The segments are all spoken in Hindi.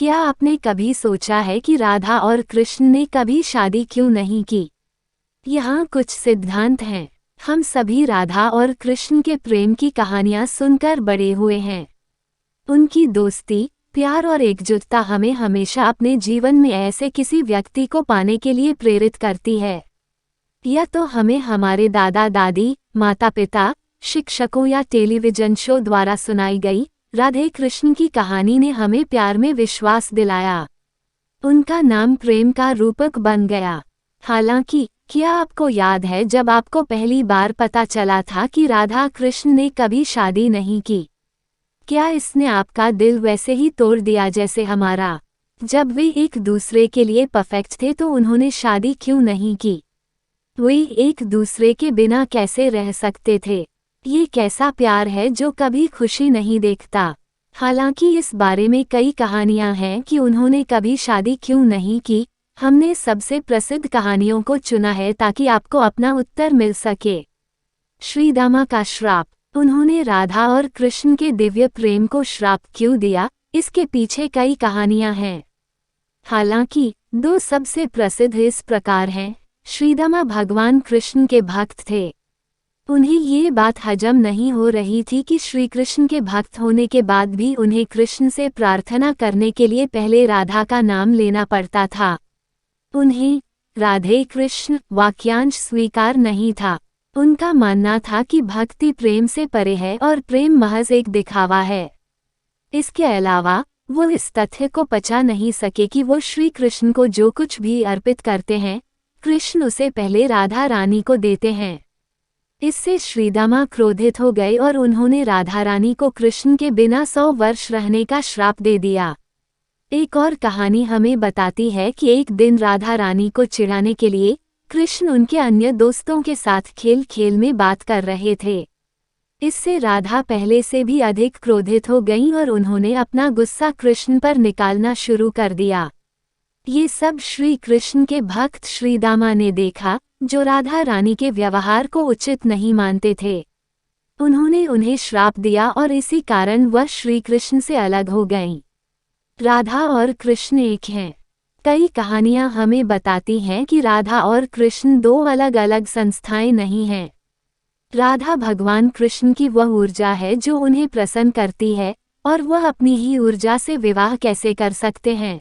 क्या आपने कभी सोचा है कि राधा और कृष्ण ने कभी शादी क्यों नहीं की? यहाँ कुछ सिद्धांत हैं। हम सभी राधा और कृष्ण के प्रेम की कहानियाँ सुनकर बड़े हुए हैं। उनकी दोस्ती, प्यार और एकजुटता हमें हमेशा अपने जीवन में ऐसे किसी व्यक्ति को पाने के लिए प्रेरित करती है। या तो हमें हमारे दादा दादी, माता पिता, शिक्षकों या टेलीविजन शो द्वारा सुनाई गई राधे कृष्ण की कहानी ने हमें प्यार में विश्वास दिलाया। उनका नाम प्रेम का रूपक बन गया। हालांकि क्या आपको याद है जब आपको पहली बार पता चला था कि राधा कृष्ण ने कभी शादी नहीं की? क्या इसने आपका दिल वैसे ही तोड़ दिया जैसे हमारा? जब वे एक दूसरे के लिए परफेक्ट थे तो उन्होंने शादी क्यों नहीं की? वे एक दूसरे के बिना कैसे रह सकते थे? ये कैसा प्यार है जो कभी खुशी नहीं देखता? हालांकि इस बारे में कई कहानियां हैं कि उन्होंने कभी शादी क्यों नहीं की। हमने सबसे प्रसिद्ध कहानियों को चुना है ताकि आपको अपना उत्तर मिल सके। श्रीदामा का श्राप। उन्होंने राधा और कृष्ण के दिव्य प्रेम को श्राप क्यों दिया, इसके पीछे कई कहानियां हैं। हालांकि दो सबसे प्रसिद्ध इस प्रकार हैं। श्रीदामा भगवान कृष्ण के भक्त थे। उन्हें ये बात हजम नहीं हो रही थी कि श्री कृष्ण के भक्त होने के बाद भी उन्हें कृष्ण से प्रार्थना करने के लिए पहले राधा का नाम लेना पड़ता था। उन्हें राधे कृष्ण वाक्यांश स्वीकार नहीं था। उनका मानना था कि भक्ति प्रेम से परे है और प्रेम महज एक दिखावा है। इसके अलावा वो इस तथ्य को पचा नहीं सके कि वो श्री कृष्ण को जो कुछ भी अर्पित करते हैं, कृष्ण उसे पहले राधा रानी को देते हैं। इससे श्रीदामा क्रोधित हो गए और उन्होंने राधा रानी को कृष्ण के बिना 100 वर्ष रहने का श्राप दे दिया। एक और कहानी हमें बताती है कि एक दिन राधा रानी को चिढ़ाने के लिए कृष्ण उनके अन्य दोस्तों के साथ खेल खेल में बात कर रहे थे। इससे राधा पहले से भी अधिक क्रोधित हो गईं और उन्होंने अपना गुस्सा कृष्ण पर निकालना शुरू कर दिया। ये सब श्री कृष्ण के भक्त श्रीदामा ने देखा, जो राधा रानी के व्यवहार को उचित नहीं मानते थे। उन्होंने उन्हें श्राप दिया और इसी कारण वह श्री कृष्ण से अलग हो गईं। राधा और कृष्ण एक हैं। कई कहानियां हमें बताती हैं कि राधा और कृष्ण दो अलग अलग संस्थाएं नहीं हैं। राधा भगवान कृष्ण की वह ऊर्जा है जो उन्हें प्रसन्न करती है, और वह अपनी ही ऊर्जा से विवाह कैसे कर सकते हैं?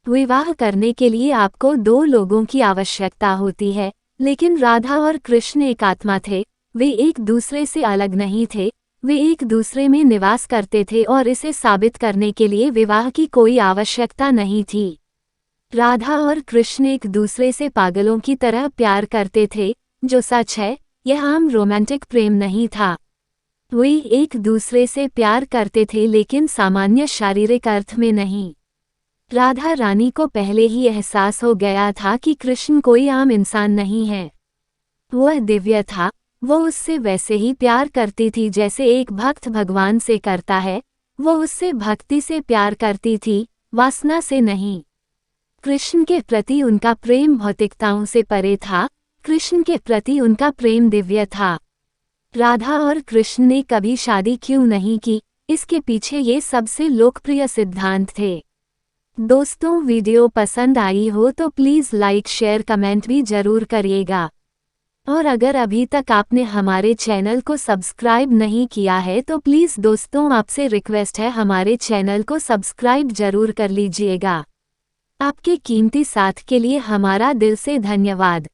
विवाह करने के लिए आपको दो लोगों की आवश्यकता होती है, लेकिन राधा और कृष्ण एक आत्मा थे। वे एक दूसरे से अलग नहीं थे, वे एक दूसरे में निवास करते थे और इसे साबित करने के लिए विवाह की कोई आवश्यकता नहीं थी। राधा और कृष्ण एक दूसरे से पागलों की तरह प्यार करते थे, जो सच है, यह आम रोमांटिक प्रेम नहीं था। वे एक दूसरे से प्यार करते थे लेकिन सामान्य शारीरिक अर्थ में नहीं। राधा रानी को पहले ही एहसास हो गया था कि कृष्ण कोई आम इंसान नहीं है। वह दिव्य था। वो उससे वैसे ही प्यार करती थी जैसे एक भक्त भगवान से करता है। वो उससे भक्ति से प्यार करती थी, वासना से नहीं। कृष्ण के प्रति उनका प्रेम भौतिकताओं से परे था। कृष्ण के प्रति उनका प्रेम दिव्य था। राधा और कृष्ण ने कभी शादी क्यों नहीं की, इसके पीछे ये सबसे लोकप्रिय सिद्धांत थे। दोस्तों, वीडियो पसंद आई हो तो प्लीज़ लाइक शेयर कमेंट भी ज़रूर करिएगा। और अगर अभी तक आपने हमारे चैनल को सब्सक्राइब नहीं किया है तो प्लीज़ दोस्तों, आपसे रिक्वेस्ट है हमारे चैनल को सब्सक्राइब ज़रूर कर लीजिएगा। आपके कीमती साथ के लिए हमारा दिल से धन्यवाद।